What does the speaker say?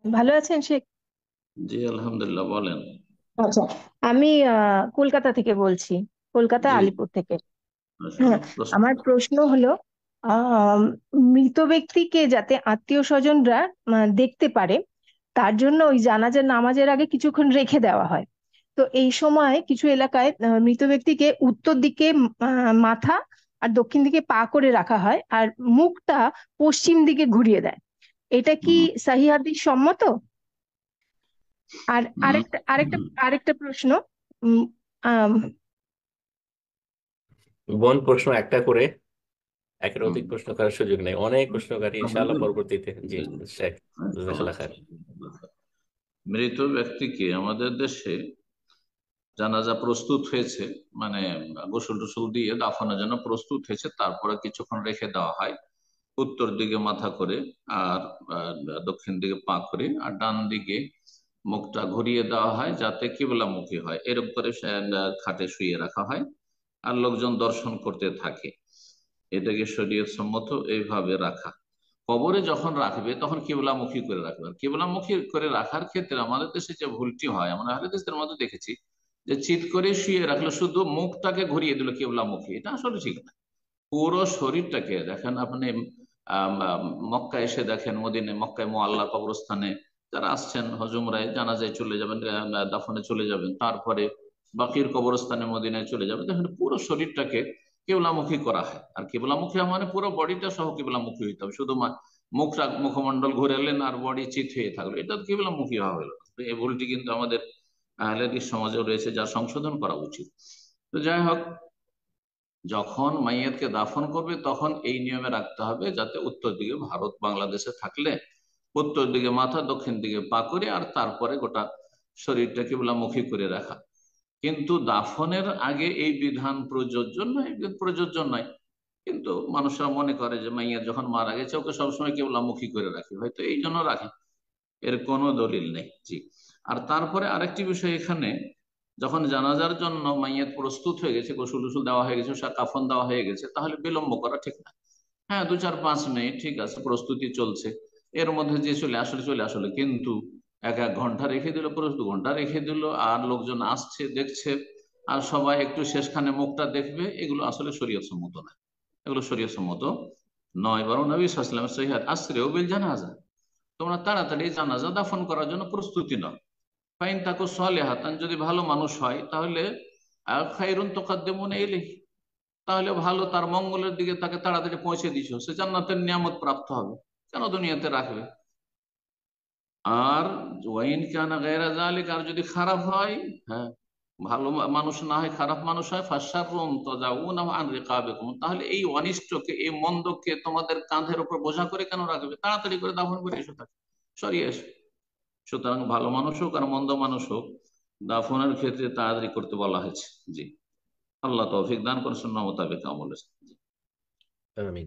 ভালো আছেন শেখ? জি আলহামদুলিল্লাহ, বলেন। আচ্ছা, আমি কলকাতা থেকে বলছি, কলকাতা জি, আলিপুর থেকে। হ্যাঁ, মাশাআল্লাহ, প্রশ্ন আমার করেন। প্রশ্ন হলো, আহ মৃত ব্যক্তিকে যাতে আত্মীয় স্বজনরা দেখতে পারে, তার জন্য ওই জানাজার নামাজের আগে কিছুক্ষণ রেখে দেওয়া হয়। তো এই সময় কিছু এলাকায় মৃত ব্যক্তিকে উত্তর দিকে মাথা আর দক্ষিণ দিকে পা করে রাখা হয়, আর মুখটা পশ্চিম দিকে ঘুরিয়ে দেয়। এটা কি হুম, সহিহ হাদিস সম্মত? আর হুম, আরেকটা আরেকটা হুম, আরেকটা প্রশ্ন। উম, আম, বোন, প্রশ্ন একটা করে, একের হুম, অধিক প্রশ্ন করার সুযোগ নেই, অনেক প্রশ্নকারী ইনশাআল্লাহ আমাদের পরবর্তীতে। জি শেখ, তো জাযাকাল্লাহ আচ্ছা, খায়ের। মৃত ব্যক্তিকে আমাদের দেশে জানাজা প্রস্তুত হয়েছে, মানে গোসল টোসল দিয়ে দাফনের জন্য প্রস্তুত হয়েছে, তারপরে কিছুক্ষণ রেখে দেওয়া হয় উত্তর দিকে মাথা করে, আর আহ, দক্ষিণ দিকে পা করে, আর ডান দিকে মুখটা ঘুরিয়ে দেওয়া হয় যাতে কিবলামুখী হয়, এরকম করে খাটে শুইয়ে রাখা হয়, আর লোকজন দর্শন করতে থাকে। এটাকে শরীয়ত সম্মত এইভাবে রাখা। কবরে যখন রাখবে তখন কিবলামুখী করে রাখবে। আর কিবলামুখী করে রাখার ক্ষেত্রে আমাদের দেশে যে ভুলটি হয়, আমরা আহলে হাদিসদের মধ্যে দেখেছি যে চিৎ করে শুয়ে রাখলো, শুধু মুখটাকে ঘুরিয়ে দিল কিবলামুখী, এটা আসলে ঠিক না। পুরো শরীরটাকে দেখেন আপনি। মক্কায় এসে দেখেন, মক্কায় মোয়াল্লা কবরস্থানে যারা আসছেন হজুমরায় জানাজায় চলে যাবেন, দাফনে চলে যাবেন, তারপরে বাকির কবরস্থানে মদিনায় চলে যাবেন, দেখেন পুরো শরীরটাকে কেবলামুখী করা হয়। আর কেবলামুখী মানে পুরো বডিটা সহ কেবলামুখী হইতে হবে, শুধু মুখমন্ডল ঘুরালেন আর বডি চিত হয়ে থাকলো, এটা তো কেবলামুখী হওয়া হলো না। তো এই ভুলটি কিন্তু আমাদের আহলে হাদিস সমাজেও রয়েছে, যা সংশোধন করা উচিত। তো যাই হোক, যখন মাইয়াতকে দাফন করবে তখন এই নিয়মে রাখতে হবে যাতে উত্তর দিকে, ভারত বাংলাদেশে থাকলে উত্তর দিকে মাথা, দক্ষিণ দিকে পা করে, আর তারপরে গোটা শরীরটা কিবলামুখী করে রাখা। কিন্তু দাফনের আগে এই বিধান প্রযোজ্য নয়, এই বিধান প্রযোজ্য নয়। কিন্তু মানুষরা মনে করে যে মাইয়া যখন মারা গেছে ওকে সবসময় কিবলামুখী করে রাখি, হয়তো এই জন্য রাখে, এর কোনো দলিল নেই। জি। আর তারপরে আরেকটি বিষয় এখানে, যখন জানাজার জন্য মাইয়াত প্রস্তুত হয়ে গেছে, গোসল টুসুল দেওয়া হয়ে গেছে, কাফন দেওয়া হয়ে গেছে, তাহলে বিলম্ব করা ঠিক না। হ্যাঁ, 2 4 5 মিনিট ঠিক আছে, প্রস্তুতি চলছে, এর মধ্যে যে চলে আসলে চলে আসলে, কিন্তু 1 1 ঘন্টা রেখে দিল, পুরো 2 ঘন্টা রেখে দিল, আর লোকজন আসছে দেখছে, আর সবাই একটু শেষখানে মুখটা দেখবে, এগুলো আসলে শরীয়ত সম্মত নয়। এগুলো শরীয়ত সম্মত নয়, বরং নবী সাল্লাল্লাহু আলাইহি ওয়াসাল্লামের সহিহ আসরেও বিল জানাজা, তোমরা তাড়াতাড়ি জানাজা দাফন করার জন্য প্রস্তুতি নাও। ফাইন তাকু সালেহাতান, যদি ভালো মানুষ হয় তাহলে খাইরুন তুকাদ্দিমুনা ইলাইহি, তাহলে ভালো, তার মঙ্গলের দিকে তাকে তাড়াতাড়ি পৌঁছে দিছো, সে জান্নাতের নিয়ামত প্রাপ্ত হবে, কেন দুনিয়াতে রাখবে। আর ওয়াইন কানা গায়রা যালিক, আর যদি খারাপ হয়, হ্যাঁ, ভালো মানুষ না হয়, খারাপ মানুষ হয়, ফাশাররুন তাজাউনা আন রিকাবিকুম, তাহলে এই অনিষ্টকে, এই মন্দকে তোমাদের কাঁধের উপর বোঝা করে কেন রাখবে, তাড়াতাড়ি করে দাফন করে এসো, তাকে সরিয়ে এসো। সুতরাং ভালো মানুষ হোক আর মন্দ মানুষ হোক, দাফনের ক্ষেত্রে তাড়াতাড়ি করতে বলা হয়েছে। জি। আল্লাহ তৌফিক দান করেন সুন্নাহ মোতাবেক আমলে। আমিন।